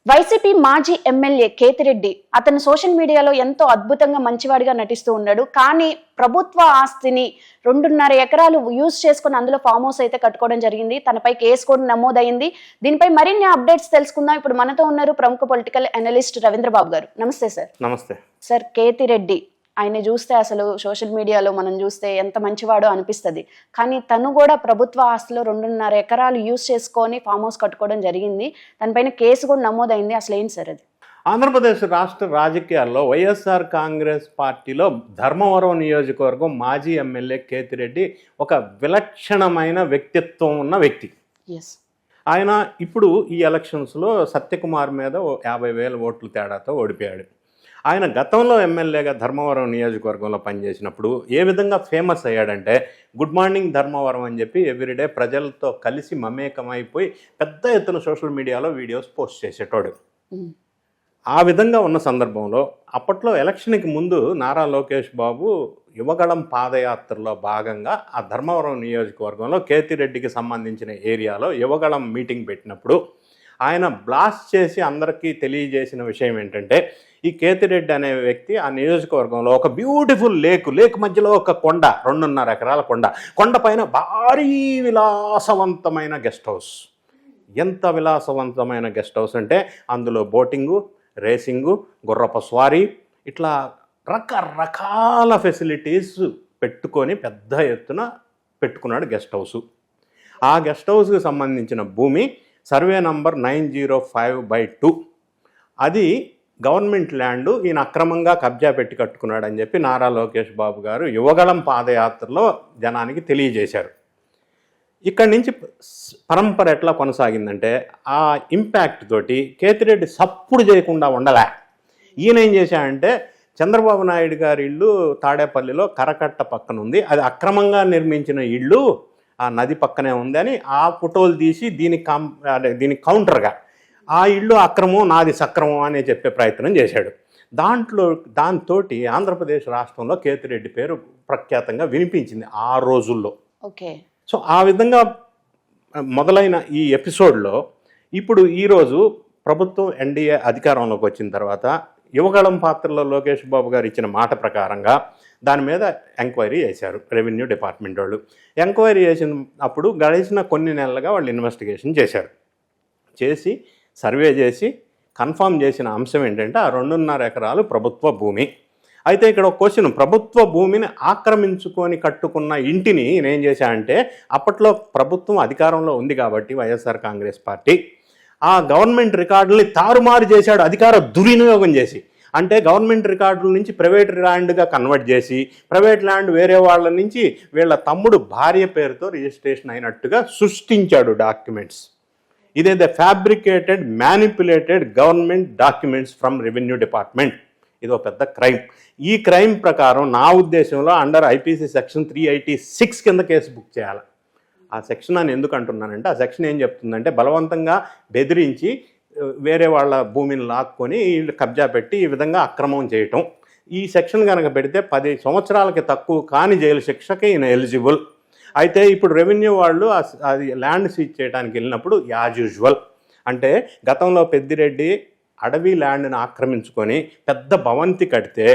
YCP మాజీ MLA Kethireddy అతను social మీడియాలో ఎంతో అద్భుతంగా మంచివాడిగా నటిస్తూ ఉన్నాడు. కానీ ప్రభుత్వ ఆస్తిని 2.5 ఎకరాలు యూజ్ చేసుకుని అందులో ఫామ్ హౌస్ అయితే కట్టుకోవడం జరిగింది. తనపై కేసు కూడా నమోదైంది. దీనిపై మరిన్ని అప్డేట్స్ తెలుసుకుందాం. ఇప్పుడు మనతో ఉన్నారు ప్రముఖ పొలిటికల్ అనలిస్ట్ రవీంద్రబాబు గారు. నమస్తే సార్. నమస్తే సార్. కేతిరెడ్డి ఆయన చూస్తే అసలు సోషల్ మీడియాలో మనం చూస్తే ఎంత మంచివాడో అనిపిస్తుంది. కానీ తను కూడా ప్రభుత్వ ఆస్తిలో 2.5 ఎకరాలు యూజ్ చేసుకొని ఫామ్ హౌస్ కట్టుకోవడం జరిగింది. దానిపైన కేసు కూడా నమోదైంది. అసలు ఏంటి సార్ అది? ఆంధ్రప్రదేశ్ రాష్ట్ర రాజకీయాల్లో వైఎస్ఆర్ కాంగ్రెస్ పార్టీలో ధర్మవరం నియోజకవర్గం మాజీ ఎమ్మెల్యే కేతిరెడ్డి ఒక విలక్షణమైన వ్యక్తిత్వం ఉన్న వ్యక్తి. ఆయన ఇప్పుడు ఈ ఎలక్షన్స్లో సత్యకుమార్ మీద 50,000 ఓట్ల తేడాతో ఓడిపోయాడు. ఆయన గతంలో ఎమ్మెల్యేగా ధర్మవరం నియోజకవర్గంలో పనిచేసినప్పుడు ఏ విధంగా ఫేమస్ అయ్యాడంటే గుడ్ మార్నింగ్ ధర్మవరం అని చెప్పి ఎవ్రీడే ప్రజలతో కలిసి మమేకమైపోయి పెద్ద ఎత్తున సోషల్ మీడియాలో వీడియోస్ పోస్ట్ చేసేటోడు. ఆ విధంగా ఉన్న సందర్భంలో అప్పట్లో ఎలక్షన్కి ముందు నారా లోకేష్ బాబు యువగళం పాదయాత్రలో భాగంగా ఆ ధర్మవరం నియోజకవర్గంలో కేతిరెడ్డికి సంబంధించిన ఏరియాలో యువగళం మీటింగ్ పెట్టినప్పుడు ఆయన బ్లాస్ట్ చేసి అందరికీ తెలియజేసిన విషయం ఏంటంటే ఈ కేతిరెడ్డి అనే వ్యక్తి ఆ నియోజకవర్గంలో ఒక బ్యూటిఫుల్ లేక్ మధ్యలో ఒక కొండ, 2.5 ఎకరాల కొండ పైన భారీ విలాసవంతమైన గెస్ట్ హౌస్. ఎంత విలాసవంతమైన గెస్ట్ హౌస్ అంటే అందులో బోటింగు, రేసింగు, గుర్రపు స్వారీ, ఇట్లా రకరకాల ఫెసిలిటీస్ పెట్టుకొని పెద్ద ఎత్తున పెట్టుకున్నాడు గెస్ట్ హౌసు. ఆ గెస్ట్ హౌస్కి సంబంధించిన భూమి సర్వే నంబర్ 905/2 అది గవర్నమెంట్ ల్యాండ్. ఈయన అక్రమంగా కబ్జా పెట్టి కట్టుకున్నాడని చెప్పి నారా లోకేష్ బాబు గారు యువగళం పాదయాత్రలో జనానికి తెలియజేశారు. ఇక్కడి నుంచి పరంపర ఎట్లా కొనసాగిందంటే ఆ ఇంపాక్ట్ తోటి కేతిరెడ్డి సప్పుడు చేయకుండా ఉండలే. ఈయన ఏం చేశాడంటే చంద్రబాబు నాయుడు గారి ఇల్లు తాడేపల్లిలో కరకట్ట పక్కన ఉంది, అది అక్రమంగా నిర్మించిన ఇల్లు ఆ నది పక్కనే ఉంది అని ఆ ఫోటోలు తీసి దీనికి కౌంటర్గా ఆ ఇల్లు అక్రమం, నాది సక్రమం అని చెప్పే ప్రయత్నం చేశాడు. దాంతో ఆంధ్రప్రదేశ్ రాష్ట్రంలో కేతిరెడ్డి పేరు ప్రఖ్యాతంగా వినిపించింది ఆ రోజుల్లో. ఓకే. సో ఆ విధంగా మొదలైన ఈ ఎపిసోడ్లో ఇప్పుడు ఈరోజు ప్రభుత్వం ఎన్డీఏ అధికారంలోకి వచ్చిన తర్వాత యువగళం పాత్రలో లోకేష్ బాబు గారు ఇచ్చిన మాట ప్రకారంగా దాని మీద ఎంక్వైరీ చేశారు రెవెన్యూ డిపార్ట్మెంట్ వాళ్ళు. ఎంక్వైరీ చేసినప్పుడు గడిచిన కొన్ని నెలలుగా వాళ్ళు ఇన్వెస్టిగేషన్ చేసి సర్వే చేసి కన్ఫర్మ్ చేసిన అంశం ఏంటంటే ఆ 2.5 ఎకరాలు ప్రభుత్వ భూమి. అయితే ఇక్కడ ఒక క్వశ్చన్, ప్రభుత్వ భూమిని ఆక్రమించుకొని కట్టుకున్న ఇంటిని నేనేం చేశానంటే అప్పట్లో ప్రభుత్వం అధికారంలో ఉంది కాబట్టి వైఎస్ఆర్ కాంగ్రెస్ పార్టీ ఆ గవర్నమెంట్ రికార్డుల్ని తారుమారు చేశాడు, అధికార దుర్వినియోగం చేసి. అంటే గవర్నమెంట్ రికార్డుల నుంచి ప్రైవేట్ ల్యాండ్గా కన్వర్ట్ చేసి ప్రైవేట్ ల్యాండ్ వేరే వాళ్ళ నుంచి వీళ్ళ తమ్ముడు భార్య పేరుతో రిజిస్ట్రేషన్ అయినట్టుగా సృష్టించాడు డాక్యుమెంట్స్. ఇదేదో fabricated, manipulated government documents from revenue department. ఇదో పెద్ద క్రైమ్. ఈ క్రైమ్ ప్రకారం నా ఉద్దేశంలో అండర్ ఐపీసీ సెక్షన్ 386 కింద కేసు బుక్ చేయాలి. ఆ సెక్షన్ అని ఎందుకు అంటున్నానంటే ఆ సెక్షన్ ఏం చెప్తుందంటే బలవంతంగా బెదిరించి వేరే వాళ్ళ భూమిని లాక్కొని కబ్జా పెట్టి ఈ విధంగా అక్రమం చేయటం. ఈ సెక్షన్ కనుక పెడితే 10 సంవత్సరాలకి తక్కువ కాని జైలు శిక్షకి ఈయన ఎలిజిబుల్. అయితే ఇప్పుడు రెవెన్యూ వాళ్ళు అది ల్యాండ్ సీజ్ చేయడానికి వెళ్ళినప్పుడు యాజ్ యూజువల్ అంటే గతంలో పెద్దిరెడ్డి అడవి ల్యాండ్ని ఆక్రమించుకొని పెద్ద భవంతి కడితే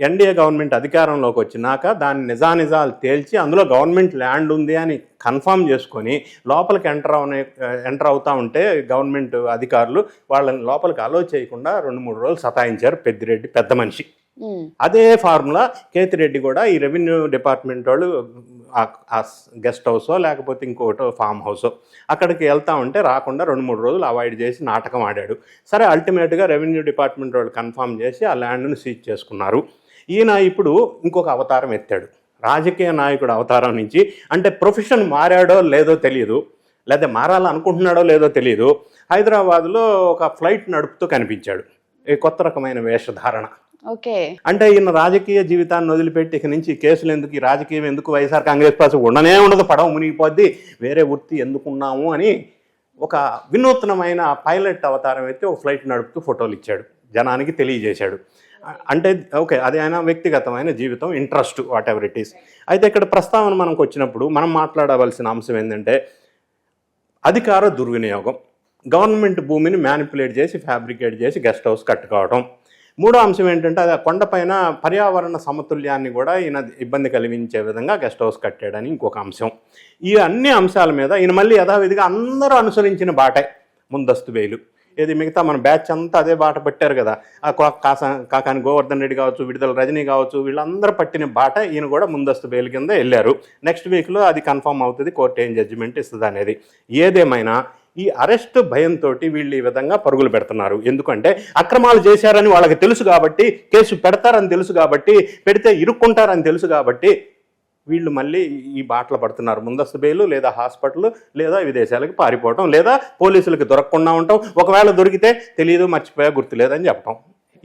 ఎన్డీఏ గవర్నమెంట్ అధికారంలోకి వచ్చినాక దాని నిజానిజాలు తేల్చి అందులో గవర్నమెంట్ ల్యాండ్ ఉంది అని కన్ఫర్మ్ చేసుకొని లోపలికి ఎంటర్ అవుతూ ఉంటే గవర్నమెంట్ అధికారులు వాళ్ళని లోపలికి అలో చేయకుండా 2-3 రోజులు సతాయించారు పెద్దిరెడ్డి పెద్ద మనిషి. అదే ఫార్ములా కేతిరెడ్డి కూడా ఈ రెవెన్యూ డిపార్ట్మెంట్ వాళ్ళు గెస్ట్ హౌసో లేకపోతే ఇంకోటో ఫామ్ హౌసో అక్కడికి వెళ్తా ఉంటే రాకుండా 2-3 రోజులు అవాయిడ్ చేసి నాటకం ఆడాడు. సరే అల్టిమేట్గా రెవెన్యూ డిపార్ట్మెంట్ వాళ్ళు కన్ఫర్మ్ చేసి ఆ ల్యాండ్ను సీజ్ చేసుకున్నారు. ఈయన ఇప్పుడు ఇంకొక అవతారం ఎత్తాడు, రాజకీయ నాయకుడు అవతారం నుంచి. అంటే ప్రొఫెషన్ మారాడో లేదో తెలియదు, లేదా మారాలనుకుంటున్నాడో లేదో తెలియదు. హైదరాబాద్లో ఒక ఫ్లైట్ నడుపుతూ కనిపించాడు, ఈ కొత్త రకమైన వేషధారణ. ఓకే. అంటే ఈయన రాజకీయ జీవితాన్ని వదిలిపెట్టి ఇక నుంచి కేసులు ఎందుకు, ఈ రాజకీయం ఎందుకు, వైఎస్ఆర్ కాంగ్రెస్ పార్టీ ఉండనే ఉండదు, పడవ మునిగిపోద్ది, వేరే వృత్తి ఎందుకున్నాము అని ఒక వినూత్నమైన పైలట్ అవతారం అయితే ఒక ఫ్లైట్ నడుపుతూ ఫోటోలు ఇచ్చాడు, జనానికి తెలియజేశాడు. అంటే ఓకే, అది ఆయన వ్యక్తిగతమైన జీవితం, interest, what ever it is. అయితే ఇక్కడ ప్రస్తావన మనకు వచ్చినప్పుడు మనం మాట్లాడవలసిన అంశం ఏంటంటే అధికార దుర్వినియోగం. గవర్నమెంట్ భూమిని మ్యానిపులేట్ చేసి ఫ్యాబ్రికేట్ చేసి గెస్ట్ హౌస్ కట్టుకోవడం. మూడో అంశం ఏంటంటే అది ఆ కొండపైన పర్యావరణ సమతుల్యాన్ని కూడా ఈయన ఇబ్బంది కలిగించే విధంగా గెస్ట్ హౌస్ కట్టాడని ఇంకొక అంశం. ఈ అన్ని అంశాల మీద ఈయన మళ్ళీ యథావిధిగా అందరూ అనుసరించిన బాటే ముందస్తు బెయిలు. ఇది మిగతా మన బ్యాచ్ అంతా అదే బాట పట్టారు కదా, ఆ కాకాని గోవర్ధన్ రెడ్డి కావచ్చు, విడుదల రజనీ కావచ్చు, వీళ్ళందరూ పట్టిన బాట ఈయన కూడా ముందస్తు బెయిల్ కింద వెళ్ళారు. నెక్స్ట్ వీక్లో అది కన్ఫర్మ్ అవుతుంది, కోర్టు ఏం జడ్జిమెంట్ ఇస్తుంది అనేది. ఏదేమైనా ఈ అరెస్ట్ భయంతో వీళ్ళు ఈ విధంగా పరుగులు పెడుతున్నారు. ఎందుకంటే అక్రమాలు చేశారని వాళ్ళకి తెలుసు కాబట్టి, కేసు పెడతారని తెలుసు కాబట్టి, పెడితే ఇరుక్కుంటారని తెలుసు కాబట్టి వీళ్ళు మళ్ళీ ఈ బాటలు పడుతున్నారు. ముందస్తు బెయిలు, లేదా హాస్పిటల్, లేదా విదేశాలకు పారిపోవటం, లేదా పోలీసులకు దొరకకుండా ఉండటం, ఒకవేళ దొరికితే తెలియదు, మర్చిపోయా, గుర్తు లేదని చెప్పటం.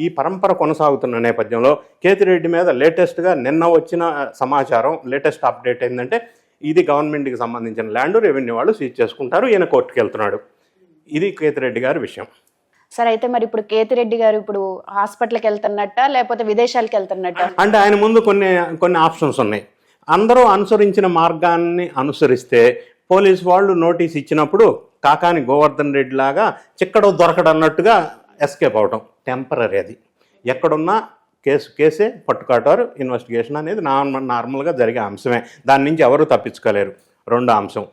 ఈ పరంపర కొనసాగుతున్న నేపథ్యంలో కేతిరెడ్డి మీద లేటెస్ట్గా నిన్న వచ్చిన సమాచారం, లేటెస్ట్ అప్డేట్ ఏంటంటే ఇది గవర్నమెంట్కి సంబంధించిన ల్యాండ్, రెవెన్యూ వాళ్ళు సీజ్ చేసుకుంటారు, ఈయన కోర్టుకు వెళ్తున్నాడు. ఇది కేతిరెడ్డి గారి విషయం. సరే, అయితే మరి ఇప్పుడు కేతిరెడ్డి గారు ఇప్పుడు హాస్పిటల్కి వెళ్తున్నట్ట లేకపోతే విదేశాలకు వెళ్తున్నట్ట? అంటే ఆయన ముందు కొన్ని ఆప్షన్స్ ఉన్నాయి. అందరూ అనుసరించిన మార్గాన్ని అనుసరిస్తే పోలీసు వాళ్ళు నోటీస్ ఇచ్చినప్పుడు కాకాని గోవర్ధన్ రెడ్డి లాగా చిక్కడో దొరకడన్నట్టుగా ఎస్కేప్ అవటం టెంపరీ. అది ఎక్కడున్నా కేసే పట్టుకాటారు. ఇన్వెస్టిగేషన్ అనేది నార్మల్గా జరిగే అంశమే, దాని నుంచి ఎవరు తప్పించుకోలేరు. రెండో అంశం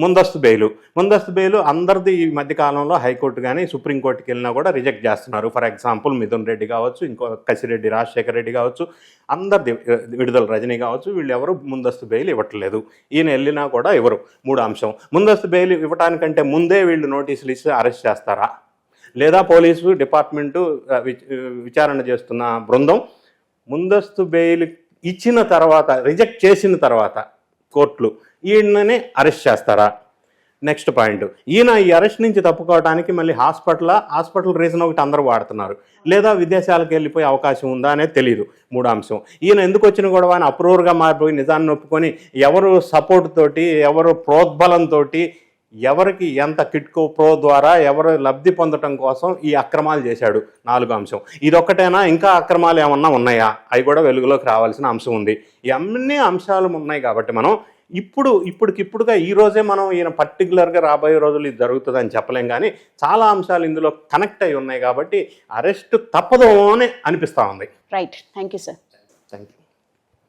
ముందస్తు బెయిలు అందరిది ఈ మధ్యకాలంలో హైకోర్టు కానీ సుప్రీంకోర్టుకి వెళ్ళినా కూడా రిజెక్ట్ చేస్తున్నారు. ఫర్ ఎగ్జాంపుల్ మిథున్ రెడ్డి కావచ్చు, ఇంకో కసిరెడ్డి రాజశేఖర రెడ్డి కావచ్చు, అందరిది, విడుదల రజనీ కావచ్చు, వీళ్ళు ఎవరు ముందస్తు బెయిల్ ఇవ్వట్లేదు. ఈయన వెళ్ళినా కూడా ఎవరు. మూడో అంశం ముందస్తు బెయిల్ ఇవ్వటానికంటే ముందే వీళ్ళు నోటీసులు ఇచ్చి అరెస్ట్ చేస్తారా, లేదా పోలీసు డిపార్ట్మెంటు విచారణ చేస్తున్న బృందం ముందస్తు బెయిల్ ఇచ్చిన తర్వాత, రిజెక్ట్ చేసిన తర్వాత కోర్టులు ఈయననే అరెస్ట్ చేస్తారా? నెక్స్ట్ పాయింట్, ఈయన ఈ అరెస్ట్ నుంచి తప్పుకోవడానికి మళ్ళీ హాస్పిటల్ రీజన్ ఒకటి అందరూ వాడుతున్నారు, లేదా విదేశాలకు వెళ్ళిపోయే అవకాశం ఉందా అనేది తెలియదు. మూడో అంశం, ఈయన ఎందుకు వచ్చిన గొడవ అని అప్రూవర్గా మారిపోయి నిజాన్ని ఒప్పుకొని ఎవరు సపోర్ట్ తోటి, ఎవరు ప్రోద్బలంతో, ఎవరికి ఎంత కిట్కో ప్రో ద్వారా ఎవరు లబ్ధి పొందటం కోసం ఈ అక్రమాలు చేశాడు. నాలుగో అంశం, ఇదొక్కటేనా, ఇంకా అక్రమాలు ఏమన్నా ఉన్నాయా? అవి కూడా వెలుగులోకి రావాల్సిన అంశం ఉంది. ఈ అన్ని అంశాలు ఉన్నాయి కాబట్టి మనం ఇప్పటికిప్పుడుగా ఈ రోజే మనం ఈయన పర్టికులర్గా రాబోయే రోజులు ఇది జరుగుతుందని చెప్పలేం, కానీ చాలా అంశాలు ఇందులో కనెక్ట్ అయి ఉన్నాయి కాబట్టి అరెస్ట్ తప్పదు అని అనిపిస్తూ ఉంది. Right, thank you sir. Thank you.